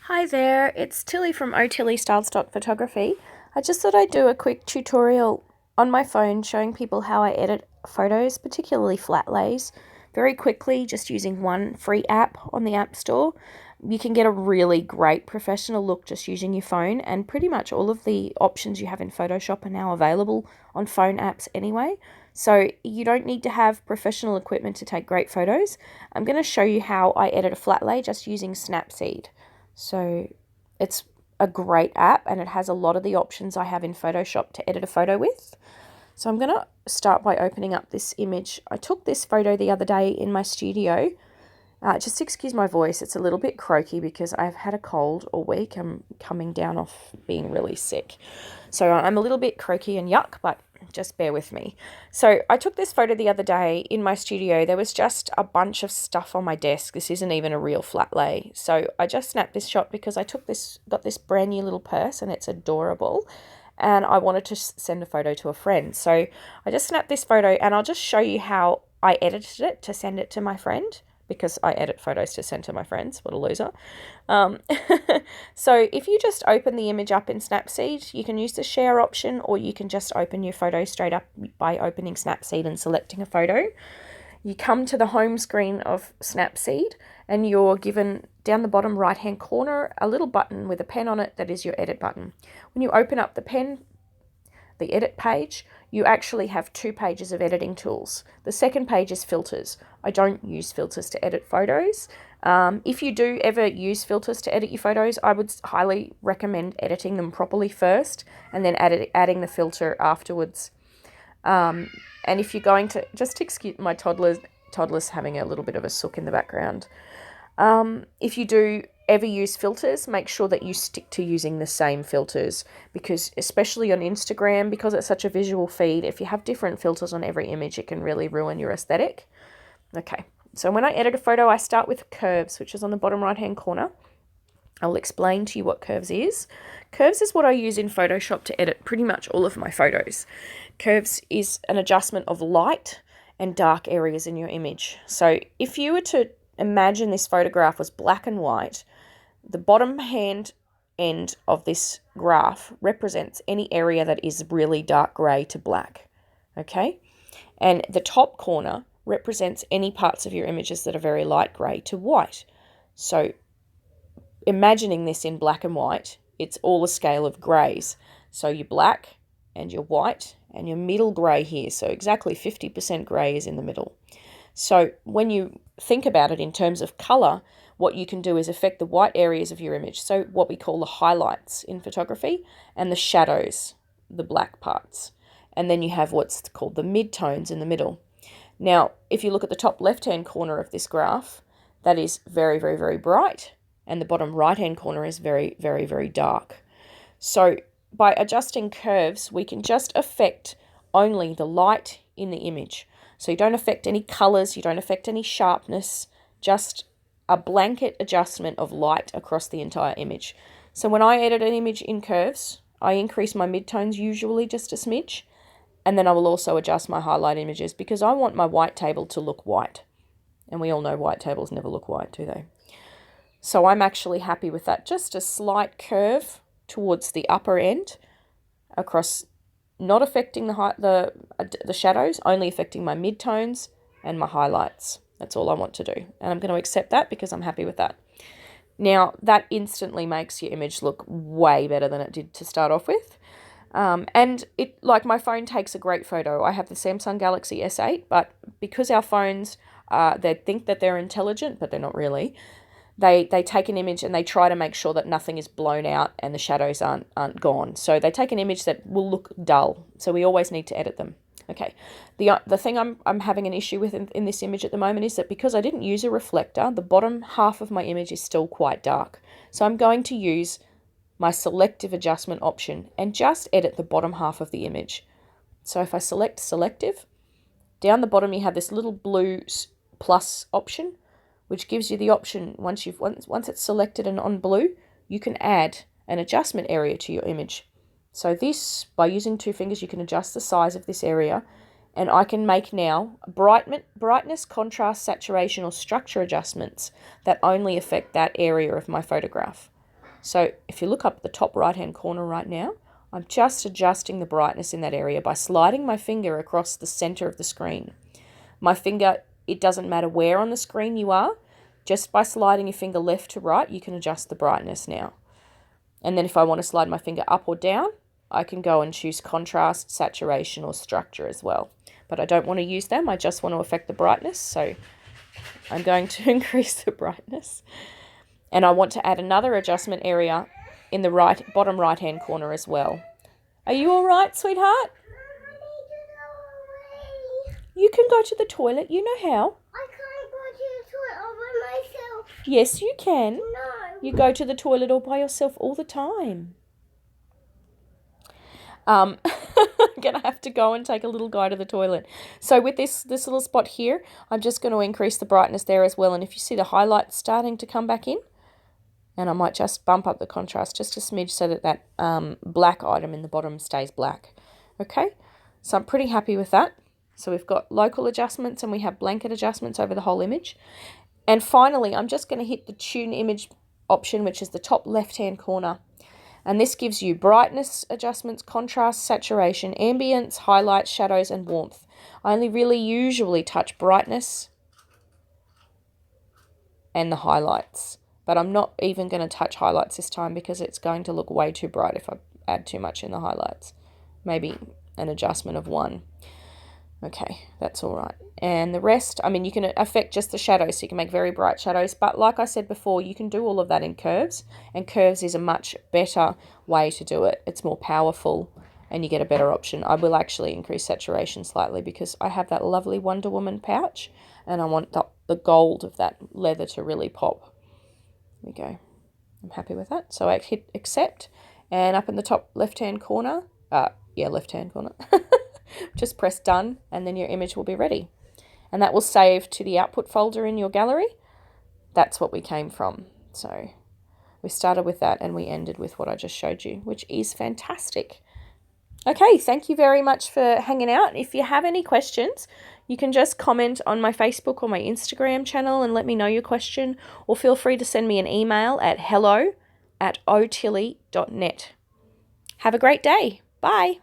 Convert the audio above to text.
Hi there, it's Tilly from Tilly Style Stock Photography. I just thought I'd do a quick tutorial on my phone showing people how I edit photos, particularly Flatlays, very quickly just using one free app on the App Store. You can get a really great professional look just using your phone, and pretty much all of the options you have in Photoshop are now available on phone apps anyway. So you don't need to have professional equipment to take great photos. I'm going to show you how I edit a Flatlay just using Snapseed. So it's a great app and it has a lot of the options I have in Photoshop to edit a photo with. So I'm going to start by opening up this image. I took this photo the other day in my studio. Just excuse my voice, it's a little bit croaky because I've had a cold all week. I'm coming down off being really sick. So I'm a little bit croaky and yuck, but just bear with me. So I took this photo the other day in my studio. There was just a bunch of stuff on my desk. This isn't even a real flat lay. So I just snapped this shot because I got this brand new little purse and it's adorable. And I wanted to send a photo to a friend. So I just snapped this photo and I'll just show you how I edited it to send it to my friend, because I edit photos to send to my friends. What a loser. So if you just open the image up in Snapseed, you can use the share option, or you can just open your photo straight up by opening Snapseed and selecting a photo. You come to the home screen of Snapseed and you're given down the bottom right hand corner a little button with a pen on it that is your edit button. When you open up the pen, the edit page, you actually have two pages of editing tools. The second page is filters. I don't use filters to edit photos. If you do ever use filters to edit your photos, I would highly recommend editing them properly first and then adding the filter afterwards. And if you're going to, just excuse my toddler's having a little bit of a sook in the background. If you do ever use filters, make sure that you stick to using the same filters, because especially on Instagram, because it's such a visual feed, if you have different filters on every image, it can really ruin your aesthetic. Okay, so when I edit a photo, I start with curves, which is on the bottom right hand corner. I'll explain to you what curves is. Curves is what I use in Photoshop to edit pretty much all of my photos. Curves is an adjustment of light and dark areas in your image. So if you were to imagine this photograph was black and white, the bottom hand end of this graph represents any area that is really dark grey to black, okay? And the top corner represents any parts of your images that are very light grey to white. So imagining this in black and white, it's all a scale of greys. So your black and your white and your middle grey here. So exactly 50% grey is in the middle. So when you think about it in terms of colour, what you can do is affect the white areas of your image. So what we call the highlights in photography, and the shadows, the black parts. And then you have what's called the midtones in the middle. Now, if you look at the top left-hand corner of this graph, that is very, very, very bright. And the bottom right-hand corner is very, very, very dark. So by adjusting curves, we can just affect only the light in the image. So you don't affect any colors, you don't affect any sharpness, just a blanket adjustment of light across the entire image. So when I edit an image in curves, I increase my midtones usually just a smidge, and then I will also adjust my highlight images because I want my white table to look white. And we all know white tables never look white, do they? So I'm actually happy with that. Just a slight curve towards the upper end across, not affecting the shadows, only affecting my midtones and my highlights. That's all I want to do. And I'm going to accept that because I'm happy with that. Now, that instantly makes your image look way better than it did to start off with. And it, like, my phone takes a great photo. I have the Samsung Galaxy S8, but because our phones, they think that they're intelligent, but they're not really. They take an image and they try to make sure that nothing is blown out and the shadows aren't gone. So they take an image that will look dull. So we always need to edit them. Okay, the thing I'm having an issue with in this image at the moment is that because I didn't use a reflector, the bottom half of my image is still quite dark. So I'm going to use my selective adjustment option and just edit the bottom half of the image. So if I select selective, down the bottom you have this little blue plus option, which gives you the option, once it's selected and on blue, you can add an adjustment area to your image. So this, by using two fingers, you can adjust the size of this area, and I can make now brightness, contrast, saturation, or structure adjustments that only affect that area of my photograph. So if you look up at the top right-hand corner right now, I'm just adjusting the brightness in that area by sliding my finger across the center of the screen. My finger, it doesn't matter where on the screen you are, just by sliding your finger left to right, you can adjust the brightness now. And then if I want to slide my finger up or down, I can go and choose contrast, saturation, or structure as well. But I don't want to use them, I just want to affect the brightness, so I'm going to increase the brightness. And I want to add another adjustment area in the bottom right-hand corner as well. Are you all right, sweetheart? You can go to the toilet. You know how. I can't go to the toilet all by myself. Yes, you can. No. You go to the toilet all by yourself all the time. I'm going to have to go and take a little guy to the toilet. So with this little spot here, I'm just going to increase the brightness there as well. And if you see the highlights starting to come back in, and I might just bump up the contrast just a smidge so that black item in the bottom stays black. Okay, so I'm pretty happy with that. So we've got local adjustments and we have blanket adjustments over the whole image. And finally, I'm just going to hit the tune image option, which is the top left-hand corner. And this gives you brightness adjustments, contrast, saturation, ambience, highlights, shadows, and warmth. I only really usually touch brightness and the highlights. But I'm not even going to touch highlights this time because it's going to look way too bright if I add too much in the highlights. Maybe an adjustment of 1. Okay, that's all right. And the rest, I mean, you can affect just the shadows, so you can make very bright shadows. But like I said before, you can do all of that in curves. And curves is a much better way to do it. It's more powerful and you get a better option. I will actually increase saturation slightly because I have that lovely Wonder Woman pouch. And I want the gold of that leather to really pop. There we go. I'm happy with that. So I hit accept. And up in the top left-hand corner, left-hand corner. Just press done and then your image will be ready. And that will save to the output folder in your gallery. That's what we came from. So we started with that and we ended with what I just showed you, which is fantastic. Okay, thank you very much for hanging out. If you have any questions, you can just comment on my Facebook or my Instagram channel and let me know your question, or feel free to send me an email at hello@otilly.net. Have a great day. Bye.